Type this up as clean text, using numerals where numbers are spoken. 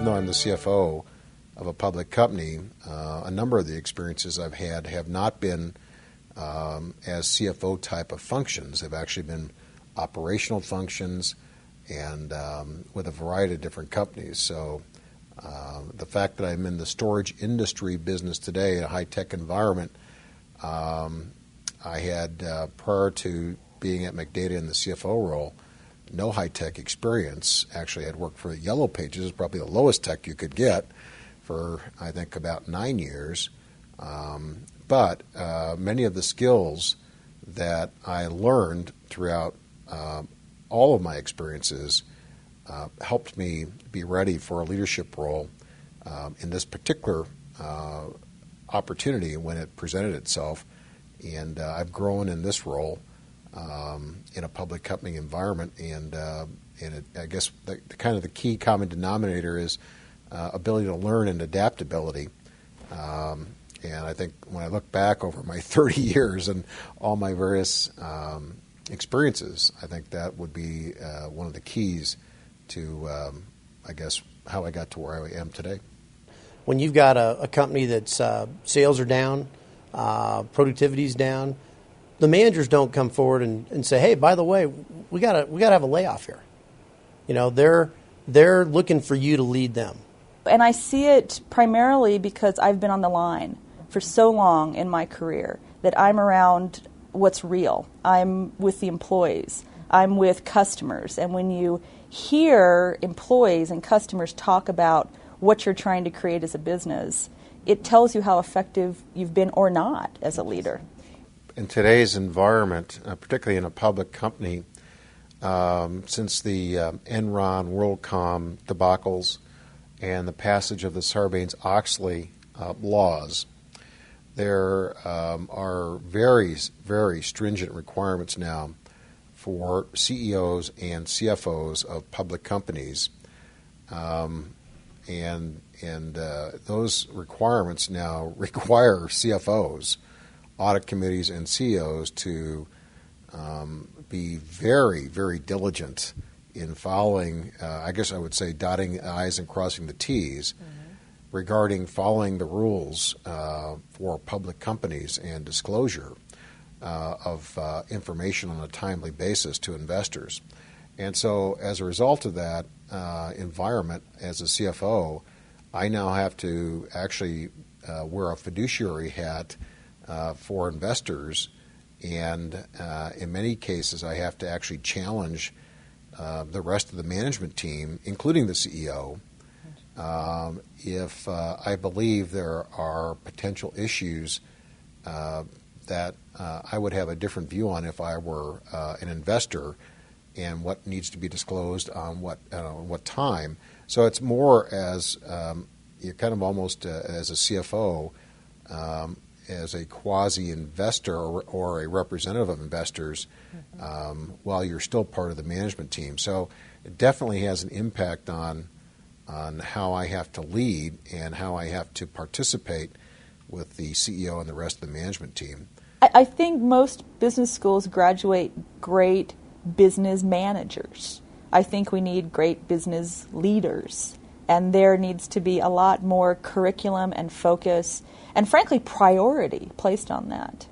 even though I'm the CFO of a public company, a number of the experiences I've had have not been as CFO type of functions. They've actually been operational functions and with a variety of different companies. So the fact that I'm in the storage industry business today, a high-tech environment, I had, prior to being at McData in the CFO role, no high-tech experience. Actually, I'd worked for Yellow Pages, probably the lowest tech you could get, for, I think, about 9 years. But many of the skills that I learned throughout all of my experiences helped me be ready for a leadership role in this particular opportunity when it presented itself. And I've grown in this role in a public company environment, and I guess the kind of the key common denominator is ability to learn and adaptability. And I think when I look back over my 30 years and all my various experiences, I think that would be one of the keys to, I guess, how I got to where I am today. When you've got a company that's sales are down, productivity's down, the managers don't come forward and say, "Hey, by the way, we gotta have a layoff here." You know, they're looking for you to lead them. And I see it primarily because I've been on the line for so long in my career that I'm around what's real. I'm with the employees. I'm with customers. And when you hear employees and customers talk about what you're trying to create as a business, it tells you how effective you've been or not as a leader. In today's environment, particularly in a public company, since the Enron, WorldCom debacles and the passage of the Sarbanes-Oxley laws, there are very, very stringent requirements now for CEOs and CFOs of public companies. And those requirements now require CFOs, audit committees, and CEOs to be very, very diligent in following, I guess I would say, dotting the I's and crossing the T's regarding following the rules for public companies and disclosure of information on a timely basis to investors. And so as a result of that environment, as a CFO, I now have to actually wear a fiduciary hat for investors, and in many cases I have to actually challenge the rest of the management team, including the CEO, if I believe there are potential issues that I would have a different view on if I were an investor, and what needs to be disclosed on what time. So it's more as you're kind of almost as a CFO, as a quasi-investor or a representative of investors, while you're still part of the management team. So it definitely has an impact on how I have to lead and how I have to participate with the CEO and the rest of the management team. I think most business schools graduate great business managers. I think we need great business leaders, and there needs to be a lot more curriculum and focus and, frankly, priority placed on that.